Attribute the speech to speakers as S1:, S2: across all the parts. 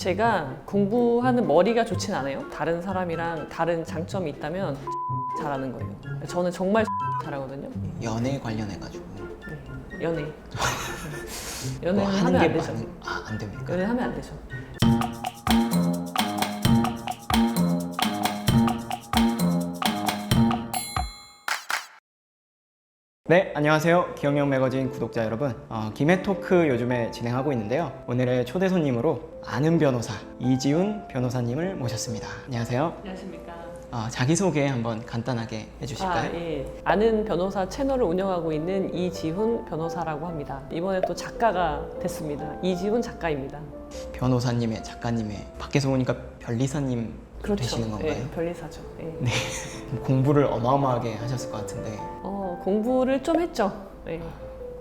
S1: 제가 공부하는 머리가 좋진 않아요. 다른 사람이랑 다른 장점이 있다면 잘하는 거예요. 저는 정말 잘하거든요.
S2: 연애 관련해가지고
S1: 네. 연애. 연애는
S2: 뭐 하는
S1: 하면
S2: 게
S1: 안 되죠.
S2: 안 됩니까?
S1: 연애 하면 안 되죠.
S3: 네, 안녕하세요. 기억력 매거진 구독자 여러분. 김해 토크 요즘에 진행하고 있는데요. 오늘의 초대 손님으로 아는 변호사 이지훈 변호사님을 모셨습니다. 안녕하세요.
S1: 안녕하십니까.
S3: 자기소개 한번 간단하게 해주실까요?
S1: 예. 아는 변호사 채널을 운영하고 있는 이지훈 변호사라고 합니다. 이번에 또 작가가 됐습니다. 이지훈 작가입니다.
S3: 변호사님의 작가님의 밖에서 보니까 변리사님
S1: 그렇죠.
S3: 되시는 건가요?
S1: 예, 변리사죠. 예.
S3: 네. 공부를 어마어마하게 하셨을 것 같은데
S1: 공부를 좀 했죠. 예.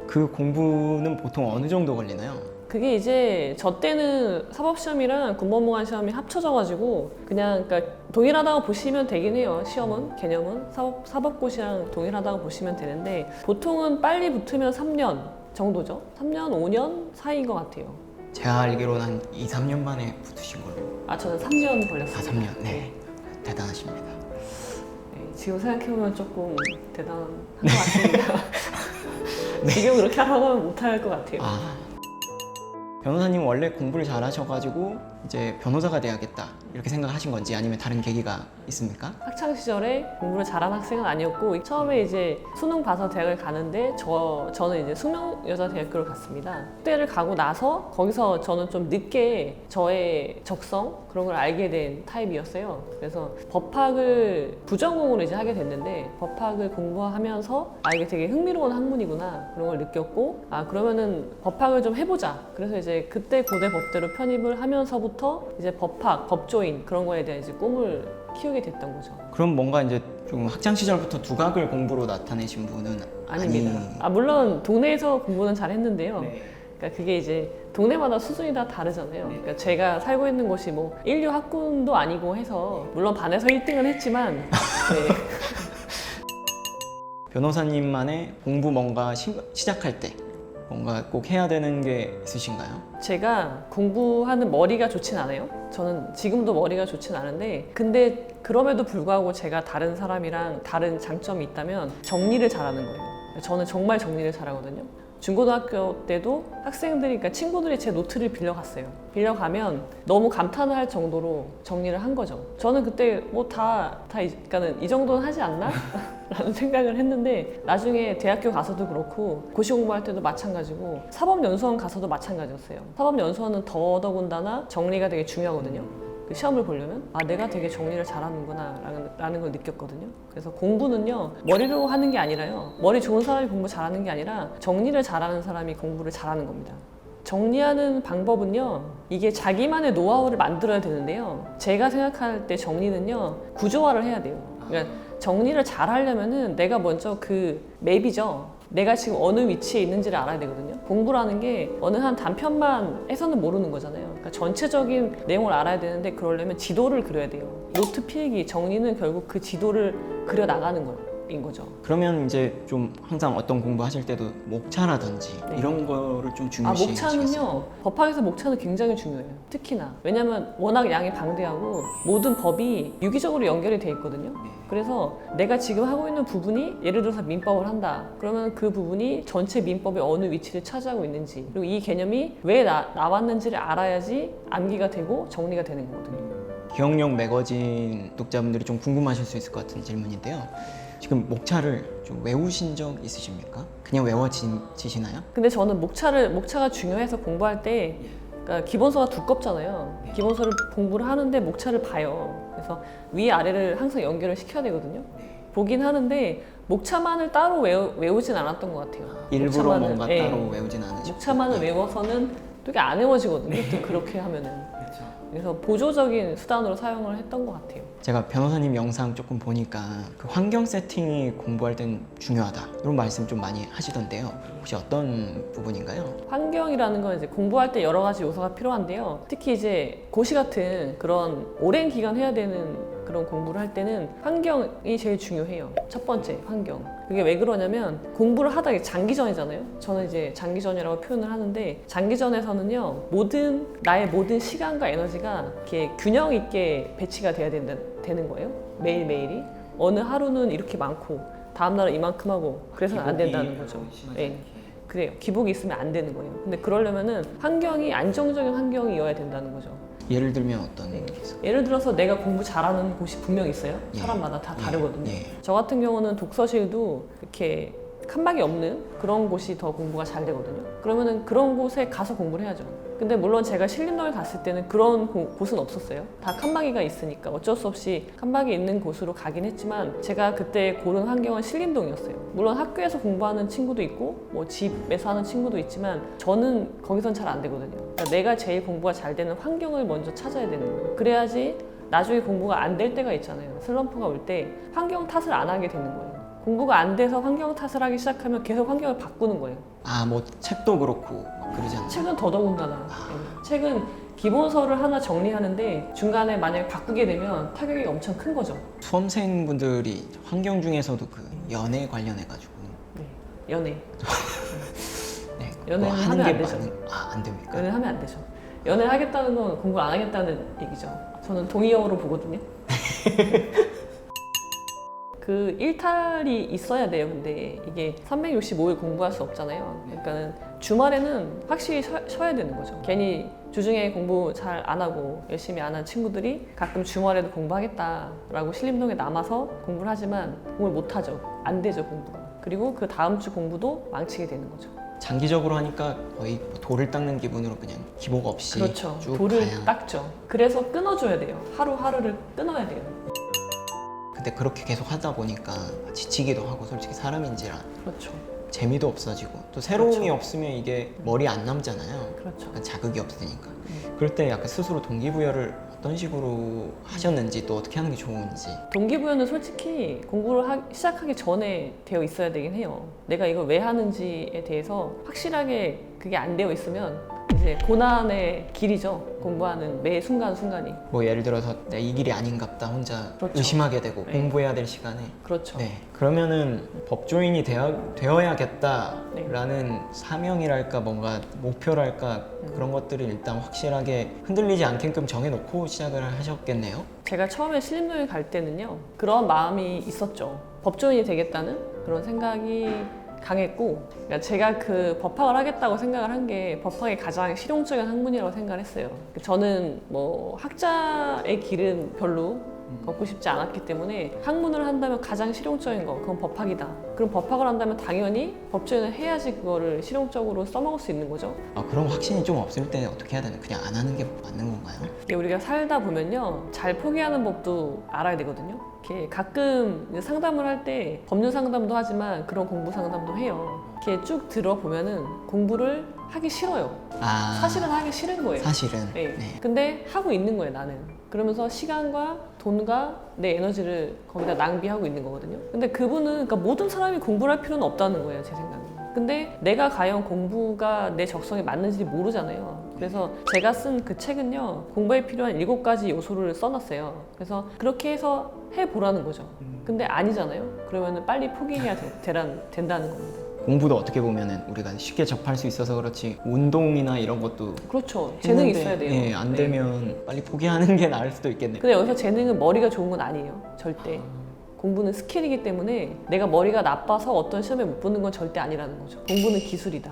S3: 그 공부는 보통 어느 정도 걸리나요?
S1: 그게 이제 저 때는 사법시험이랑 군법무관 시험이 합쳐져가지고 그냥 그러니까 동일하다고 보시면 되긴 해요. 시험은 개념은 사법고시랑 동일하다고 보시면 되는데 보통은 빨리 붙으면 3년 정도죠. 3년, 5년 사이인 것 같아요.
S3: 제가 알기로는 한 2, 3년 만에 붙으신 걸로.
S1: 저는 3년 걸렸어요.
S3: 3년? 네. 대단하십니다.
S1: 네, 지금 생각해보면 조금 대단한 것 같습니다. 지금 그렇게 하라고 하면 못할 것 같아요.
S3: 변호사님 원래 공부를 잘하셔가지고 이제 변호사가 돼야겠다 이렇게 생각하신 건지 아니면 다른 계기가 있습니까?
S1: 학창 시절에 공부를 잘하는 학생은 아니었고 처음에 이제 수능 봐서 대학을 가는데 저는 이제 숙명여자대학교를 갔습니다. 그때를 가고 나서 거기서 저는 좀 늦게 저의 적성 그런 걸 알게 된 타입이었어요. 그래서 법학을 부전공으로 이제 하게 됐는데 법학을 공부하면서 이게 되게 흥미로운 학문이구나 그런 걸 느꼈고 그러면은 법학을 좀 해보자. 그래서 이제 그때 고대 법대로 편입을 하면서부터 이제 법학, 법조인 그런 거에 대한 이제 꿈을 키우게 됐던 거죠.
S3: 그럼 뭔가 이제 좀 학창 시절부터 두각을 공부로 나타내신 분은
S1: 아닙니다. 물론 동네에서 공부는 잘 했는데요.
S3: 네.
S1: 그러니까 그게 이제 동네마다 수준이 다 다르잖아요. 그러니까 제가 살고 있는 곳이 뭐 인류 학군도 아니고 해서 물론 반에서 1등은 했지만 네.
S3: 변호사님만의 공부 뭔가 시작할 때 뭔가 꼭 해야 되는 게 있으신가요?
S1: 제가 공부하는 머리가 좋진 않아요. 저는 지금도 머리가 좋진 않은데 근데 그럼에도 불구하고 제가 다른 사람이랑 다른 장점이 있다면 정리를 잘하는 거예요. 저는 정말 정리를 잘하거든요. 중고등학교 때도 학생들이, 그러니까 친구들이 제 노트를 빌려갔어요. 빌려가면 너무 감탄을 할 정도로 정리를 한 거죠. 저는 그때 뭐 그러니까는 이 정도는 하지 않나? 라는 생각을 했는데 나중에 대학교 가서도 그렇고 고시 공부할 때도 마찬가지고 사법연수원 가서도 마찬가지였어요. 사법연수원은 더더군다나 정리가 되게 중요하거든요. 그 시험을 보려면 내가 되게 정리를 잘하는구나 라는 걸 느꼈거든요. 그래서 공부는요 머리로 하는 게 아니라요 머리 좋은 사람이 공부 잘하는 게 아니라 정리를 잘하는 사람이 공부를 잘하는 겁니다. 정리하는 방법은요 이게 자기만의 노하우를 만들어야 되는데요 제가 생각할 때 정리는요 구조화를 해야 돼요. 그러니까 정리를 잘 하려면은 내가 먼저 그 맵이죠. 내가 지금 어느 위치에 있는지를 알아야 되거든요. 공부라는 게 어느 한 단편만 해서는 모르는 거잖아요. 그러니까 전체적인 내용을 알아야 되는데 그러려면 지도를 그려야 돼요. 노트 필기, 정리는 결국 그 지도를 그려 나가는 거인 거죠.
S3: 그러면 이제 좀 항상 어떤 공부하실 때도 목차라든지
S1: 네.
S3: 이런 거를 좀 중요시 하시겠어요?
S1: 목차는요 법학에서 목차는 굉장히 중요해요. 특히나 왜냐면 워낙 양이 방대하고 모든 법이 유기적으로 연결이 돼 있거든요. 그래서 내가 지금 하고 있는 부분이 예를 들어서 민법을 한다 그러면 그 부분이 전체 민법의 어느 위치를 차지하고 있는지 그리고 이 개념이 왜 나왔는지를 알아야지 암기가 되고 정리가 되는 거거든요.
S3: 기억력 매거진 독자분들이 좀 궁금하실 수 있을 것 같은 질문인데요. 지금 목차를 좀 외우신 적 있으십니까? 그냥 외워지시나요?
S1: 근데 저는 목차가 중요해서 공부할 때 그러니까 기본서가 두껍잖아요. 기본서를 공부를 하는데 목차를 봐요. 그래서 위아래를 항상 연결을 시켜야 되거든요. 보긴 하는데 목차만을 따로 외우진 않았던 것 같아요.
S3: 일부러
S1: 목차만을,
S3: 뭔가 따로 외우진 않으시고
S1: 목차만을 외워서는 되게 안 외워지거든요. 또 그렇게 하면은. 그래서 보조적인 수단으로 사용을 했던 것 같아요.
S3: 제가 변호사님 영상 조금 보니까 그 환경 세팅이 공부할 땐 중요하다 이런 말씀 좀 많이 하시던데요. 혹시 어떤 부분인가요?
S1: 환경이라는 건 이제 공부할 때 여러 가지 요소가 필요한데요. 특히 이제 고시 같은 그런 오랜 기간 해야 되는 그런 공부를 할 때는 환경이 제일 중요해요. 첫 번째, 환경. 그게 왜 그러냐면 공부를 하다 이게 장기전이잖아요. 저는 이제 장기전이라고 표현을 하는데 장기전에서는요, 나의 모든 시간과 에너지가 이렇게 균형 있게 배치가 돼야 되는 거예요. 매일매일이. 어느 하루는 이렇게 많고 다음 날은 이만큼 하고 그래서는 안 된다는 거죠. 네. 그래요. 기복이 있으면 안 되는 거예요. 근데 그러려면은 환경이 안정적인 환경이어야 된다는 거죠.
S2: 예를 들면 어떤 게 있어요?
S1: 예를 들어서 내가 공부 잘하는 곳이 분명 있어요.
S2: 예.
S1: 사람마다 다
S2: 예.
S1: 다르거든요.
S2: 예.
S1: 저 같은 경우는 독서실도 이렇게 칸막이 없는 그런 곳이 더 공부가 잘 되거든요. 그러면은 그런 곳에 가서 공부를 해야죠. 근데 물론 제가 신림동에 갔을 때는 그런 곳은 없었어요. 다 칸막이가 있으니까 어쩔 수 없이 칸막이 있는 곳으로 가긴 했지만 제가 그때 고른 환경은 신림동이었어요. 물론 학교에서 공부하는 친구도 있고 뭐 집에서 하는 친구도 있지만 저는 거기선 잘 안 되거든요. 그러니까 내가 제일 공부가 잘 되는 환경을 먼저 찾아야 되는 거예요. 그래야지 나중에 공부가 안 될 때가 있잖아요. 슬럼프가 올 때 환경 탓을 안 하게 되는 거예요. 공부가 안 돼서 환경 탓을 하기 시작하면 계속 환경을 바꾸는 거예요.
S2: 아, 뭐 책도 그렇고 막 그러지 않나요?
S1: 책은 더더군다나. 네. 책은 기본서를 하나 정리하는데 중간에 만약에 바꾸게 되면 타격이 엄청 큰 거죠.
S2: 수험생분들이 환경 중에서도 그 연애 관련해가지고
S1: 네. 연애.
S2: 네,
S1: 연애는
S2: 뭐
S1: 하면
S2: 게
S1: 안 되죠.
S2: 안 됩니까?
S1: 연애를 하면 안 되죠. 연애를 하겠다는 건 공부를 안 하겠다는 얘기죠. 저는 동의어로 보거든요. 그 일탈이 있어야 돼요. 근데 이게 365일 공부할 수 없잖아요. 그러니까는 주말에는 확실히 쉬어야 되는 거죠. 괜히 주중에 공부 잘 안 하고 열심히 안 한 친구들이 가끔 주말에도 공부하겠다라고 신림동에 남아서 공부를 하지만 공부를 못 하죠. 안 되죠, 공부가. 그리고 그 다음 주 공부도 망치게 되는 거죠.
S2: 장기적으로 하니까 거의 뭐 돌을 닦는 기분으로 그냥 기복 없이
S1: 그렇죠.
S2: 쭉
S1: 돌을
S2: 가야.
S1: 닦죠. 그래서 끊어줘야 돼요. 하루하루를 끊어야 돼요.
S2: 근데 그렇게 계속 하다 보니까 지치기도 하고 솔직히 사람인지라
S1: 그렇죠.
S2: 재미도 없어지고 또 새로움이
S1: 그렇죠.
S2: 없으면 이게 머리에 안 남잖아요.
S1: 그렇죠.
S2: 약간 자극이 없으니까. 그럴 때 약간 스스로 동기부여를 어떤 식으로 하셨는지 또 어떻게 하는 게 좋은지.
S1: 동기부여는 솔직히 공부를 시작하기 전에 되어 있어야 되긴 해요. 내가 이걸 왜 하는지에 대해서 확실하게 그게 안 되어 있으면 이제 고난의 길이죠. 공부하는 매 순간순간이.
S2: 뭐 예를 들어서 내가 이 길이 아닌갑다 혼자
S1: 그렇죠.
S2: 의심하게 되고
S1: 네.
S2: 공부해야 될 시간에
S1: 그렇죠.
S2: 네 그러면은 법조인이 되어야겠다라는 사명이랄까 뭔가 목표랄까 그런 것들을 일단 확실하게 흔들리지 않게끔 정해놓고 시작을 하셨겠네요.
S1: 제가 처음에 신림동에 갈 때는요. 그런 마음이 있었죠. 법조인이 되겠다는 그런 생각이 강했고, 그러니까 제가 그 법학을 하겠다고 생각을 한 게 법학이 가장 실용적인 학문이라고 생각을 했어요. 저는 뭐 학자의 길은 별로 걷고 싶지 않았기 때문에 학문을 한다면 가장 실용적인 거, 그건 법학이다. 그럼 법학을 한다면 당연히 법조인을 해야지 그거를 실용적으로 써먹을 수 있는 거죠.
S2: 아, 그럼 확신이 좀 없을 때 어떻게 해야 되나? 그냥 안 하는 게 맞는 건가요?
S1: 이게 우리가 살다 보면요, 잘 포기하는 법도 알아야 되거든요. 이렇게 가끔 이제 상담을 할 때 법률 상담도 하지만 그런 공부 상담도 해요. 이렇게 쭉 들어보면은 공부를 하기 싫어요.
S2: 아,
S1: 사실은 하기 싫은 거예요.
S2: 사실은
S1: 네.
S2: 네.
S1: 근데 하고 있는 거예요, 나는. 그러면서 시간과 돈과 내 에너지를 거기다 낭비하고 있는 거거든요. 근데 그분은, 그러니까 모든 사람이 공부를 할 필요는 없다는 거예요, 제 생각에. 근데 내가 과연 공부가 내 적성에 맞는지 모르잖아요. 그래서 제가 쓴 그 책은요, 공부에 필요한 7가지 요소를 써놨어요. 그래서 그렇게 해서 해보라는 거죠. 근데 아니잖아요. 그러면 빨리 포기해야 된다는 겁니다.
S2: 공부도 어떻게 보면은 우리가 쉽게 접할 수 있어서 그렇지 운동이나 이런 것도
S1: 그렇죠. 재능이
S2: 했는데,
S1: 있어야 돼요.
S2: 예, 안
S1: 네.
S2: 되면 빨리 포기하는 게 나을 수도 있겠네요.
S1: 근데 여기서 재능은 머리가 좋은 건 아니에요. 절대. 공부는 스킬이기 때문에 내가 머리가 나빠서 어떤 시험에 못 붙는 건 절대 아니라는 거죠. 공부는 기술이다.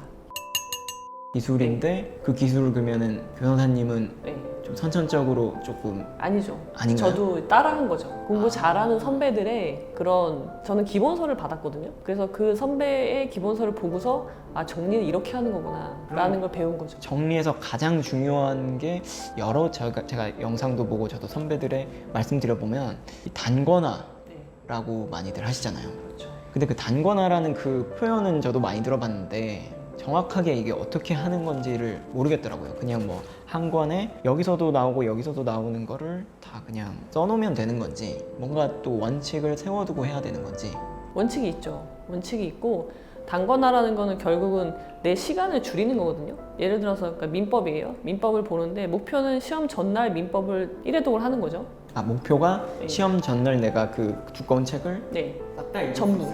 S2: 기술인데 그 기술을 그러면은 변호사님은
S1: 네.
S2: 좀 선천적으로 조금
S1: 아니죠.
S2: 아닌가요?
S1: 저도 따라한 거죠. 공부 잘하는 선배들의 그런, 저는 기본서를 받았거든요. 그래서 그 선배의 기본서를 보고서 아, 정리는 이렇게 하는 거구나 라는 걸 배운 거죠.
S2: 정리해서 가장 중요한 게 여러 제가 영상도 보고 저도 선배들의 말씀드려보면 이 단권화라고
S1: 네.
S2: 많이들 하시잖아요.
S1: 그렇죠.
S2: 근데 그 단권화라는 그 표현은 저도 많이 들어봤는데 정확하게 이게 어떻게 하는 건지를 모르겠더라고요. 그냥 뭐 한 권에 여기서도 나오고 여기서도 나오는 거를 다 그냥 써놓으면 되는 건지 뭔가 또 원칙을 세워두고 해야 되는 건지.
S1: 원칙이 있죠. 원칙이 있고 단권화라는 거는 결국은 내 시간을 줄이는 거거든요. 예를 들어서 그러니까 민법이에요. 민법을 보는데 목표는 시험 전날 민법을 1회독을 하는 거죠.
S2: 목표가
S1: 네.
S2: 시험 전날 내가 그 두꺼운 책을
S1: 네.
S2: 싹 다
S1: 전부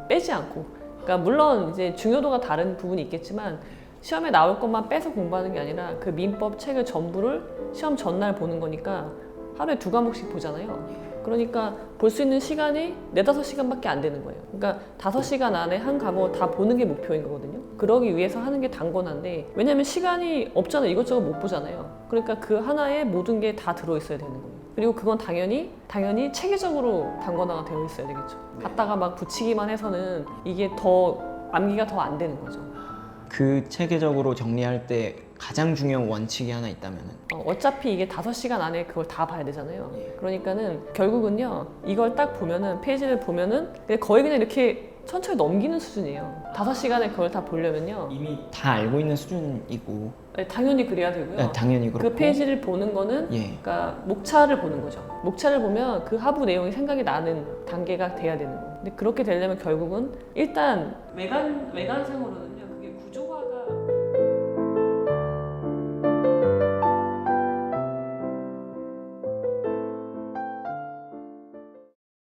S1: 빼지 않고. 그러니까 물론 이제 중요도가 다른 부분이 있겠지만 시험에 나올 것만 빼서 공부하는 게 아니라 그 민법 책을 전부를 시험 전날 보는 거니까 하루에 2과목씩 보잖아요. 그러니까 볼 수 있는 시간이 4-5시간밖에 안 되는 거예요. 그러니까 5시간 안에 한 과목을 다 보는 게 목표인 거거든요. 그러기 위해서 하는 게 단권한데 왜냐면 시간이 없잖아요. 이것저것 못 보잖아요. 그러니까 그 하나에 모든 게 다 들어있어야 되는 거예요. 그리고 그건 당연히 체계적으로 단권화가 되어 있어야 되겠죠. 갖다가 막 붙이기만 해서는 이게 더 암기가 더 안 되는 거죠.
S2: 그 체계적으로 정리할 때 가장 중요한 원칙이 하나 있다면은
S1: 어차피 이게 5시간 안에 그걸 다 봐야 되잖아요. 그러니까는 결국은요, 이걸 딱 보면은, 페이지를 보면은 그냥 거의 그냥 이렇게 천천히 넘기는 수준이에요. 5시간에 그걸 다 보려면요.
S2: 이미 다 알고 있는 수준이고
S1: 네, 당연히 그래야 되고요.
S2: 네, 당연히 그렇고
S1: 그 페이지를 보는 거는
S2: 예.
S1: 그러니까 목차를 보는 거죠. 목차를 보면 그 하부 내용이 생각이 나는 단계가 돼야 되는 거예요. 근데 그렇게 되려면 결국은 일단 외관상으로는